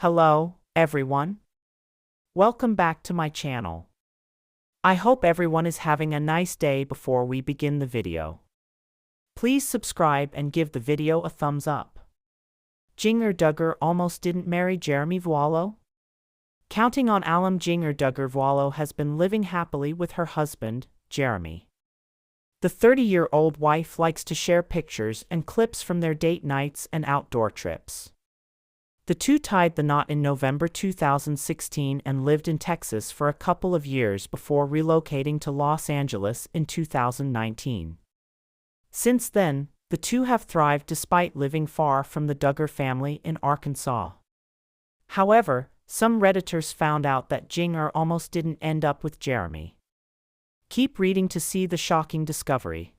Hello, everyone. Welcome back to my channel. I hope everyone is having a nice day. Before we begin the video, please subscribe and give the video a thumbs up. Jinger Duggar almost didn't marry Jeremy Vuolo? Counting on alum Jinger Duggar Vuolo has been living happily with her husband, Jeremy. The 30-year-old wife likes to share pictures and clips from their date nights and outdoor trips. The two tied the knot in November 2016 and lived in Texas for a couple of years before relocating to Los Angeles in 2019. Since then, the two have thrived despite living far from the Duggar family in Arkansas. However, some Redditors found out that Jinger almost didn't end up with Jeremy. Keep reading to see the shocking discovery.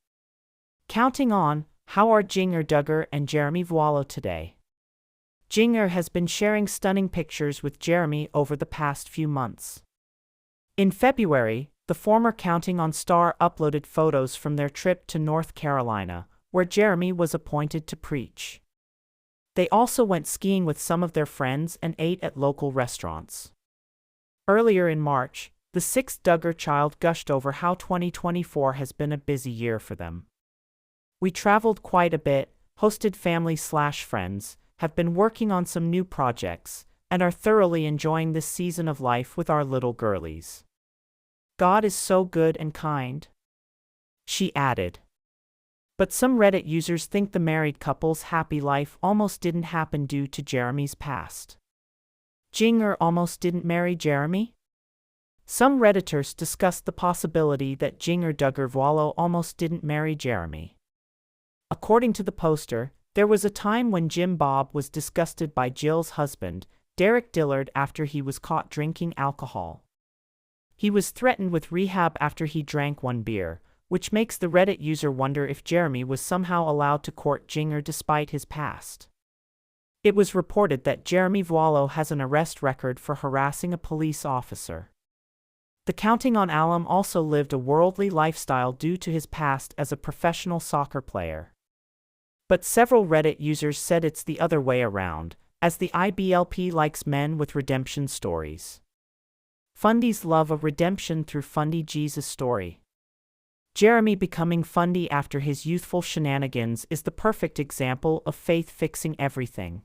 Counting on, how are Jinger Duggar and Jeremy Vuolo today? Jinger has been sharing stunning pictures with Jeremy over the past few months. In February, the former Counting On star uploaded photos from their trip to North Carolina, where Jeremy was appointed to preach. They also went skiing with some of their friends and ate at local restaurants. Earlier in March, the sixth Duggar child gushed over how 2024 has been a busy year for them. "We traveled quite a bit, hosted family/friends, have been working on some new projects, and are thoroughly enjoying this season of life with our little girlies. God is so good and kind," she added. But some Reddit users think the married couple's happy life almost didn't happen due to Jeremy's past. Jinger almost didn't marry Jeremy? Some Redditors discussed the possibility that Jinger Duggar Vuolo almost didn't marry Jeremy. According to the poster, there was a time when Jim Bob was disgusted by Jill's husband, Derek Dillard, after he was caught drinking alcohol. He was threatened with rehab after he drank one beer, which makes the Reddit user wonder if Jeremy was somehow allowed to court Jinger despite his past. It was reported that Jeremy Vuolo has an arrest record for harassing a police officer. The Counting On alum also lived a worldly lifestyle due to his past as a professional soccer player. But several Reddit users said it's the other way around, as the IBLP likes men with redemption stories. Fundies love a redemption through Fundy Jesus story. Jeremy becoming Fundy after his youthful shenanigans is the perfect example of faith fixing everything.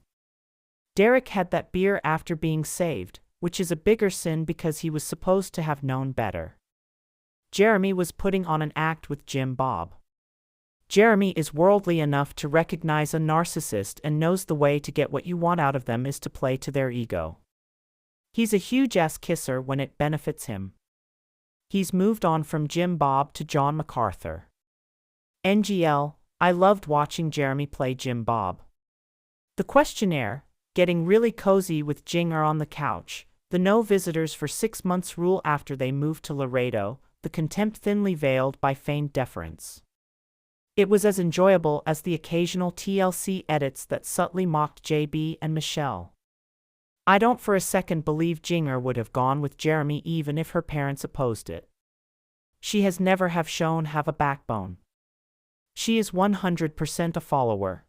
Derek had that beer after being saved, which is a bigger sin because he was supposed to have known better. Jeremy was putting on an act with Jim Bob. Jeremy is worldly enough to recognize a narcissist and knows the way to get what you want out of them is to play to their ego. He's a huge ass kisser when it benefits him. He's moved on from Jim Bob to John MacArthur. NGL, I loved watching Jeremy play Jim Bob. The questionnaire, getting really cozy with Jinger on the couch, the no visitors for 6 months rule after they moved to Laredo, the contempt thinly veiled by feigned deference. It was as enjoyable as the occasional TLC edits that subtly mocked JB and Michelle. I don't for a second believe Jinger would have gone with Jeremy even if her parents opposed it. She has never have shown have a backbone. She is 100% a follower.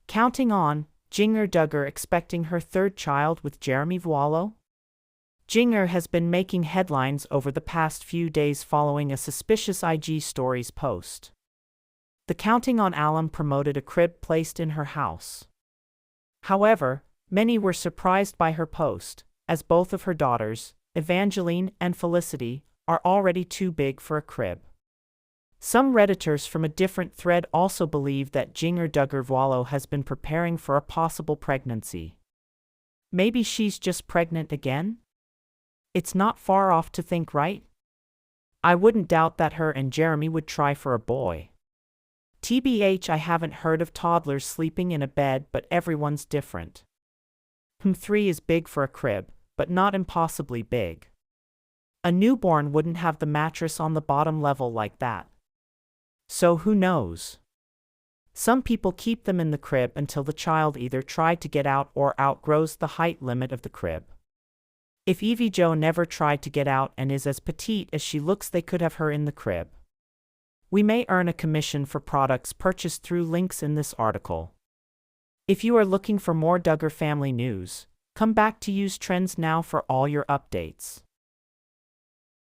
Counting On, Jinger Duggar expecting her third child with Jeremy Vuolo? Jinger has been making headlines over the past few days following a suspicious IG Stories post. The Counting On alum promoted a crib placed in her house. However, many were surprised by her post, as both of her daughters, Evangeline and Felicity, are already too big for a crib. Some Redditors from a different thread also believe that Jinger Duggar Vuolo has been preparing for a possible pregnancy. Maybe she's just pregnant again? It's not far off to think, right? I wouldn't doubt that her and Jeremy would try for a boy. TBH, I haven't heard of toddlers sleeping in a bed, but everyone's different. 3 is big for a crib, but not impossibly big. A newborn wouldn't have the mattress on the bottom level like that. So who knows? Some people keep them in the crib until the child either tried to get out or outgrows the height limit of the crib. If Evie Jo never tried to get out and is as petite as she looks, they could have her in the crib. We may earn a commission for products purchased through links in this article. If you are looking for more Duggar family news, Come back to Use Trends now for all your updates.